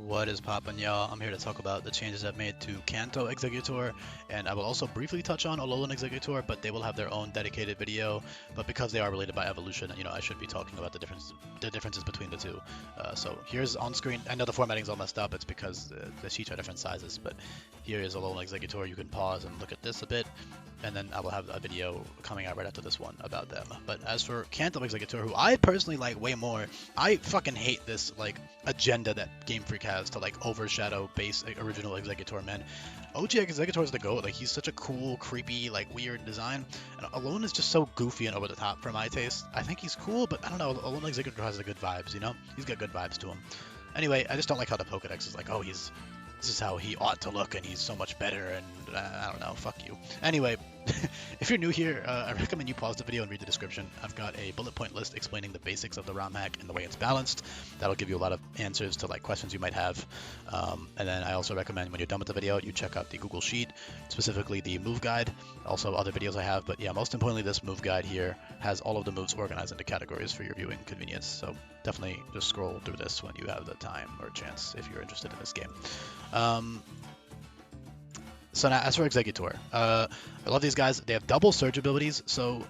What is poppin', y'all? I'm here to talk about the changes I've made to Kanto Exeggutor, and I will also briefly touch on Alolan Exeggutor, but they will have their own dedicated video. But because they are related by evolution, I should be talking about the differences between the two. So here's on screen. I know the formatting's all messed up. It's because the sheets are different sizes, but here is Alolan Exeggutor. You can pause and look at this a bit, and then I will have a video coming out right after this one about them. But as for Kanto Exeggutor, who I personally like way more, I fucking hate this agenda that Game Freak has to overshadow base original Exeggutor, man. OG Exeggutor is the GOAT. He's such a cool, creepy, weird design. And Alolan is just so goofy and over the top for my taste. I think he's cool, but I don't know. Alolan Exeggutor has the good vibes, He's got good vibes to him. Anyway, I just don't like how the Pokedex is this is how he ought to look, and he's so much better, and I don't know, fuck you. Anyway, if you're new here, I recommend you pause the video and read the description. I've got a bullet point list explaining the basics of the ROM hack and the way it's balanced. That'll give you a lot of answers to questions you might have. And then I also recommend when you're done with the video, you check out the Google Sheet, specifically the move guide, also other videos I have. But yeah, most importantly, this move guide here has all of the moves organized into categories for your viewing convenience. So definitely just scroll through this when you have the time or chance if you're interested in this game. So now, as for Exeggutor, I love these guys. They have double surge abilities. So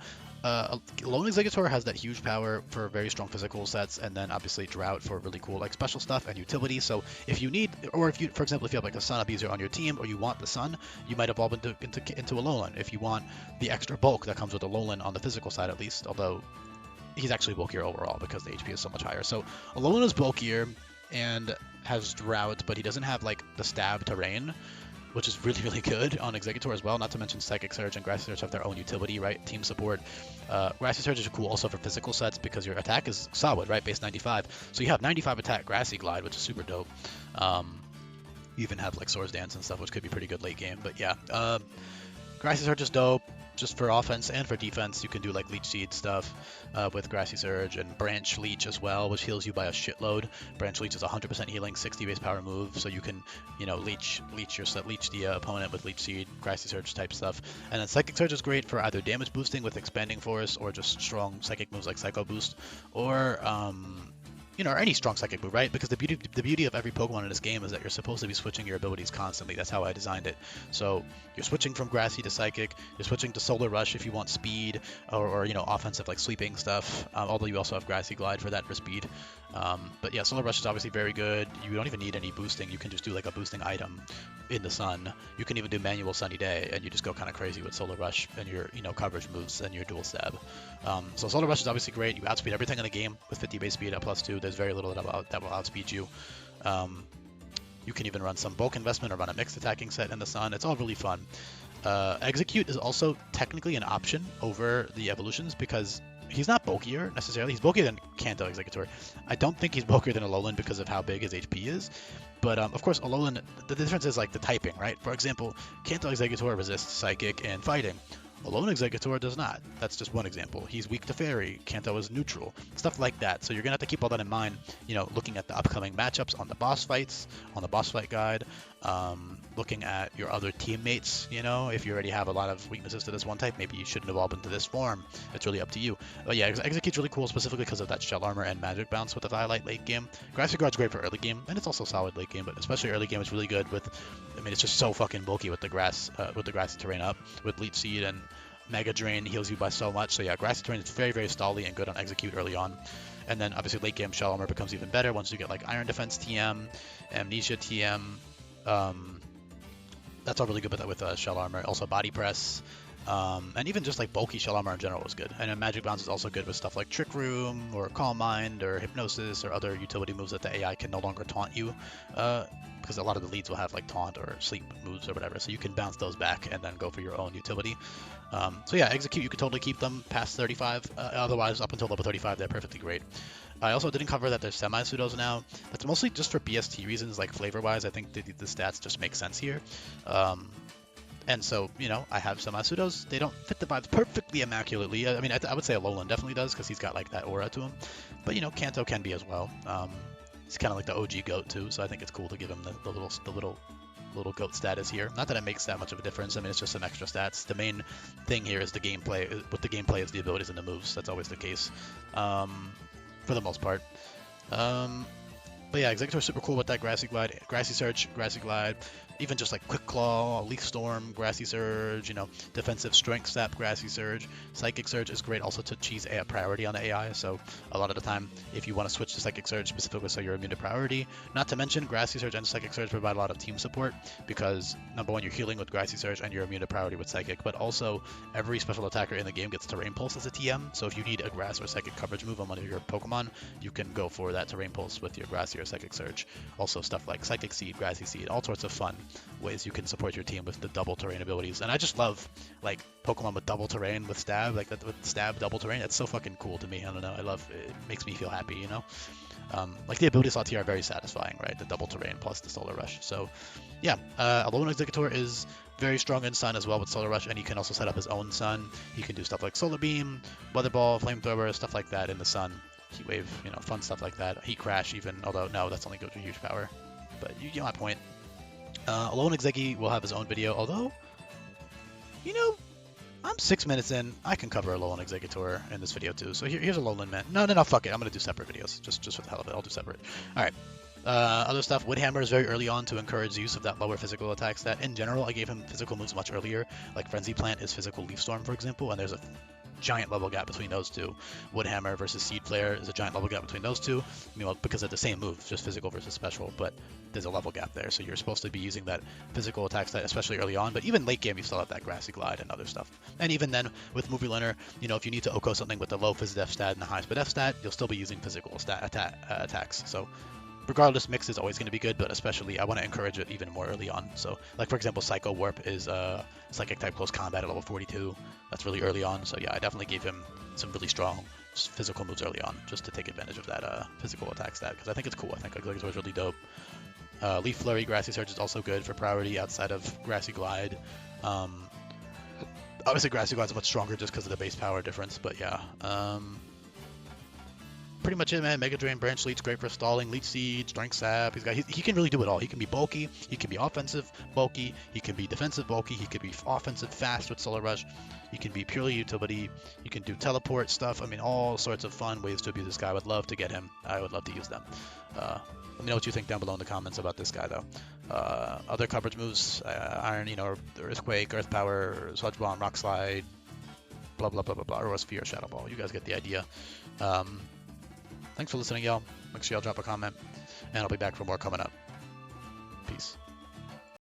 Alolan Exeggutor has that huge power for very strong physical sets, and then obviously Drought for really cool special stuff and utility. So if you need, or if you, for example, if you have a Sun abuser on your team, or you want the Sun, you might evolve into Alolan. If you want the extra bulk that comes with Alolan on the physical side, at least, although he's actually bulkier overall because the HP is so much higher. So Alolan is bulkier and has Drought, but he doesn't have the stab terrain, which is really, really good on Exeggutor as well. Not to mention Psychic Surge and Grassy Surge have their own utility, right? Team support. Grassy Surge is cool also for physical sets because your attack is solid, right? Base 95. So you have 95 attack Grassy Glide, which is super dope. You even have Swords Dance and stuff, which could be pretty good late game. But yeah, Grassy Surge is dope. Just for offense and for defense, you can do Leech Seed stuff with Grassy Surge and Branch Leech as well, which heals you by a shitload. Branch Leech is 100% healing, 60 base power move, so you can, leech the opponent with Leech Seed, Grassy Surge type stuff. And then Psychic Surge is great for either damage boosting with Expanding Force, or just strong psychic moves like Psycho Boost, or or any strong psychic move, right? Because the beauty of every Pokemon in this game is that you're supposed to be switching your abilities constantly. That's how I designed it. So you're switching from Grassy to Psychic, you're switching to Solar Rush if you want speed, or offensive sweeping stuff, although you also have Grassy Glide for that for speed. But yeah, Solar Rush is obviously very good. You don't even need any boosting. You can just do a boosting item in the Sun. You can even do manual Sunny Day, and you just go kind of crazy with Solar Rush and your coverage moves and your dual stab. So Solar Rush is obviously great. You outspeed everything in the game with 50 base speed at +2. There's very little that will outspeed you. You can even run some bulk investment or run a mixed attacking set in the Sun. It's all really fun. Execute is also technically an option over the evolutions because he's not bulkier necessarily. He's bulkier than Kanto Exeggutor. I don't think he's bulkier than Alolan because of how big his HP is. But of course, Alolan, the difference is the typing, right? For example, Kanto Exeggutor resists Psychic and Fighting. Alolan Exeggutor does not. That's just one example. He's weak to Fairy. Kanto is neutral. Stuff like that. So you're going to have to keep all that in mind, looking at the upcoming matchups on the boss fights, on the boss fight guide, looking at your other teammates, if you already have a lot of weaknesses to this one type, maybe you shouldn't evolve into this form. It's really up to you. But yeah, Execute's really cool specifically because of that Shell Armor and Magic Bounce with the Violet late game. Grassy Guard's great for early game, and it's also solid late game, but especially early game it's really good with, it's just so fucking bulky with the grassy terrain up, with Leech Seed and Mega Drain heals you by so much. So yeah, Grassy Terrain is very, very stally and good on Execute early on. And then obviously late game Shell Armor becomes even better once you get Iron Defense TM, Amnesia TM. That's all really good with Shell Armor. Also Body Press. And even just bulky Shell Armor in general is good. And then Magic Bounce is also good with stuff like Trick Room, or Calm Mind, or Hypnosis, or other utility moves that the AI can no longer taunt you. Because a lot of the leads will have Taunt or Sleep moves or whatever, so you can bounce those back and then go for your own utility. So yeah, Execute, you could totally keep them past 35. Otherwise, up until level 35, they're perfectly great. I also didn't cover that there's semi-pseudos now. That's mostly just for BST reasons, flavor-wise. I think the stats just make sense here. And so, I have semi-pseudos. They don't fit the vibes perfectly immaculately. I would say Alolan definitely does because he's got that aura to him. But, Kanto can be as well. He's kind of the OG GOAT too, so I think it's cool to give him the little GOAT status here. Not that it makes that much of a difference. It's just some extra stats. The main thing here is the gameplay. What the gameplay is the abilities and the moves. That's always the case, for the most part. But But yeah, Exeggutor super cool with that Grassy Glide, Grassy Surge, Grassy Glide, even just like Quick Claw, Leaf Storm, Grassy Surge, you know, Defensive Strength Sap, Grassy Surge. Psychic Surge is great also to cheese a priority on the AI, so a lot of the time if you want to switch to Psychic Surge specifically so you're immune to priority. Not to mention Grassy Surge and Psychic Surge provide a lot of team support because number one, you're healing with Grassy Surge and you're immune to priority with Psychic, but also every special attacker in the game gets Terrain Pulse as a TM, so if you need a Grass or Psychic coverage move on one of your Pokemon, you can go for that Terrain Pulse with your Grassy or Psychic Surge. Also stuff like Psychic Seed, Grassy Seed, all sorts of fun ways you can support your team with the double terrain abilities. And I just love like Pokemon with double terrain with stab, like that with stab double terrain. It's so fucking cool to me. I don't know. I love it. It makes me feel happy, you know. Like the ability slots here are very satisfying, right? The double terrain plus the Solar Rush. So yeah, Alolan Exeggutor is very strong in Sun as well with Solar Rush, and he can also set up his own Sun. He can do stuff like Solar Beam, Weather Ball, Flamethrower, stuff like that in the Sun. Heat Wave, you know, fun stuff like that. Heat Crash even, although no, that's only good to huge power. But you get my point. Alolan Exeggutor will have his own video, although, you know, I'm 6 minutes in. I can cover Alolan Exeggutor in this video too. So here's Alolan Man. No, fuck it. I'm gonna do separate videos, just for the hell of it. I'll do separate. All right. Other stuff. Woodhammer is very early on to encourage the use of that lower physical attack stat. In general, I gave him physical moves much earlier, like Frenzy Plant is physical Leaf Storm, for example, and there's a giant level gap between those two. Woodhammer versus Seed Flare is a giant level gap between those two. Meanwhile, because they're the same move, just physical versus special, but there's a level gap there. So you're supposed to be using that physical attack stat, especially early on. But even late game, you still have that Grassy Glide and other stuff. And even then, with Movie Learner, you know, if you need to OHKO something with the low Phys Def stat and the high Speed Def stat, you'll still be using physical attacks. So regardless, mix is always going to be good, but especially I want to encourage it even more early on. So, like for example, Psycho Warp is Psychic type close combat at level 42. That's really early on. So yeah, I definitely gave him some really strong physical moves early on just to take advantage of that physical attack stat because I think it's cool. I think Exeggutor is really dope. Leaf Flurry, Grassy Surge is also good for priority outside of Grassy Glide. Obviously, Grassy Glide is much stronger just because of the base power difference, but yeah. Pretty much it, man. Mega Drain, Branch Leech, great for stalling, Leech Seed, Strength Sap. He can really do it all. He can be bulky, he can be offensive bulky, he can be defensive bulky, he can be offensive fast with Solar Rush, he can be purely utility, he can do teleport stuff. I mean, all sorts of fun ways to abuse this guy. I would love to get him. I would love to use them. Let me know what you think down below in the comments about this guy, though. Other coverage moves, Iron, you know, Earthquake, Earth Power, Sludge Bomb, Rock Slide, blah, blah, blah, blah, blah, or Sphere, Shadow Ball. You guys get the idea. Thanks for listening, y'all. Make sure y'all drop a comment, and I'll be back for more coming up.